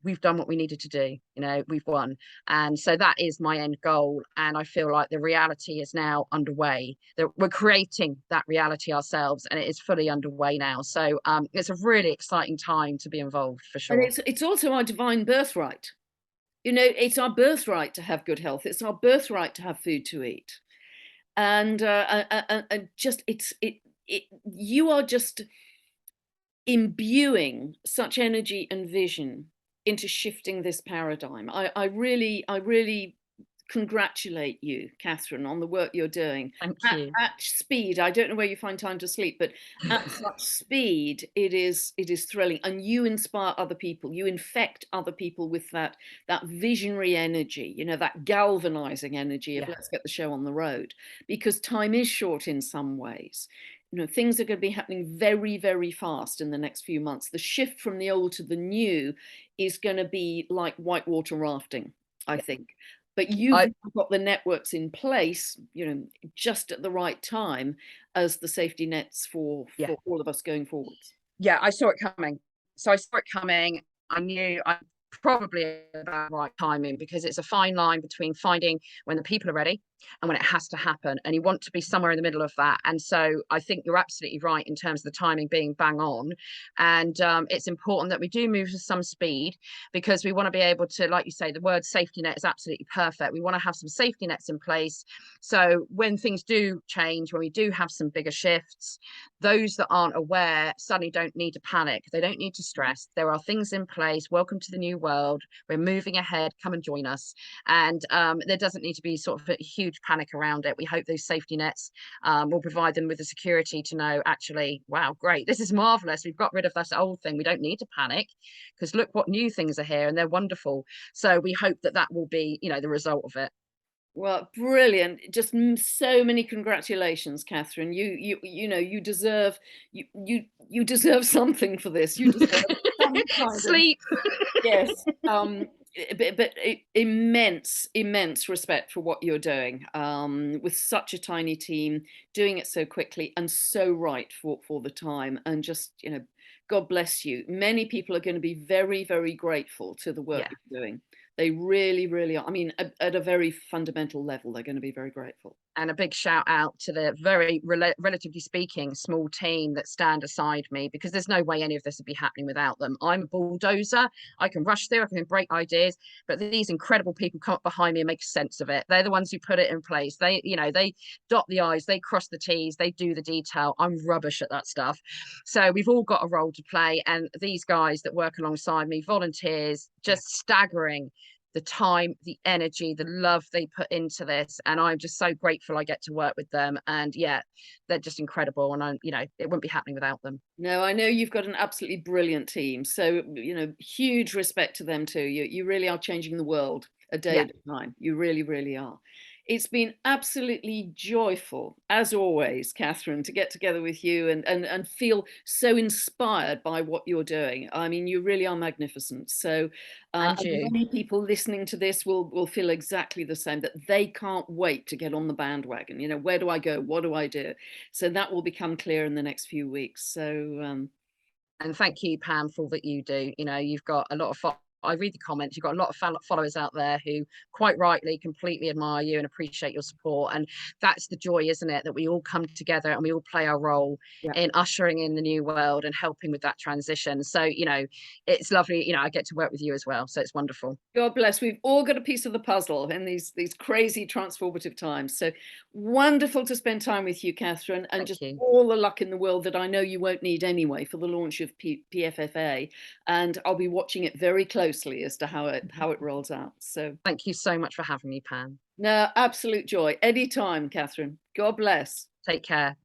we've done what we needed to do. You know, we've won. And so that is my end goal, and I feel like the reality is now underway, that we're creating that reality ourselves, and it is fully underway now. So it's a really exciting time to be involved, for and sure. it's also our divine birthright. You know, it's our birthright to have good health. It's our birthright to have food to eat. And just you are just imbuing such energy and vision into shifting this paradigm. I really congratulate you, Catherine, on the work you're doing Thank at, you. at speed. I don't know where you find time to sleep, but at such speed, it is thrilling, and you inspire other people. You infect other people with that visionary energy, you know, that galvanizing energy of Yeah. let's get the show on the road, because time is short in some ways. You know, things are going to be happening very, very fast in the next few months. The shift from the old to the new is going to be like whitewater rafting, I Yeah. think. But you've I got the networks in place, you know, just at the right time as the safety nets yeah. for all of us going forwards. Yeah, I saw it coming. So I saw it coming. I knew I probably about right timing, because it's a fine line between finding when the people are ready and when it has to happen, and you want to be somewhere in the middle of that. And so I think you're absolutely right in terms of the timing being bang on, and it's important that we do move with some speed, because we want to be able to, like you say, the word safety net is absolutely perfect. We want to have some safety nets in place, so when things do change, when we do have some bigger shifts, those that aren't aware suddenly don't need to panic, they don't need to stress. There are things in place. Welcome to the new world, we're moving ahead, come and join us. And there doesn't need to be sort of a huge huge panic around it. We hope those safety nets will provide them with the security to know, actually, wow, great, this is marvelous. We've got rid of that old thing. We don't need to panic because look what new things are here and they're wonderful. So we hope that that will be, the result of it. Well, brilliant. Just so many congratulations, Catherine. You deserve you deserve something for this. You deserve some kind of Sleep. yes. Immense respect for what you're doing with such a tiny team, doing it so quickly and so right for the time. And just, God bless you. Many people are going to be very, very grateful to the work Yeah. you're doing. They really, really are. I mean, at a very fundamental level, they're going to be very grateful. And a big shout out to the very relatively speaking small team that stand aside me, because there's no way any of this would be happening without them. I'm a bulldozer. I can rush through, I can break ideas, but these incredible people come up behind me and make sense of it. They're the ones who put it in place. They dot the i's, they cross the t's, they do the detail. I'm rubbish at that stuff. So we've all got a role to play, and these guys that work alongside me, volunteers, Yeah. just staggering the time, the energy, the love they put into this. And I'm just so grateful I get to work with them. And yeah, they're just incredible. And it wouldn't be happening without them. No, I know you've got an absolutely brilliant team. So, huge respect to them too. You really are changing the world a day Yeah. at a time. You really, really are. It's been absolutely joyful, as always, Catherine, to get together with you and feel so inspired by what you're doing. I mean, you really are magnificent. So, And and you. many people listening to this will feel exactly the same, that they can't wait to get on the bandwagon. Where do I go? What do I do? So that will become clear in the next few weeks. So And thank you, Pam, for all that you do. You've got a lot of I read the comments. You've got a lot of followers out there who, quite rightly, completely admire you and appreciate your support. And that's the joy, isn't it? That we all come together and we all play our role yeah. in ushering in the new world and helping with that transition. So, it's lovely. I get to work with you as well. So it's wonderful. God bless. We've all got a piece of the puzzle in these crazy transformative times. So wonderful to spend time with you, Catherine, and Thank just you. all the luck in the world that I know you won't need anyway for the launch of PFFA. And I'll be watching it very closely as to how it rolls out. So Thank you so much for having me, Pam. no, absolute joy. Anytime, Catherine. God bless. Take care.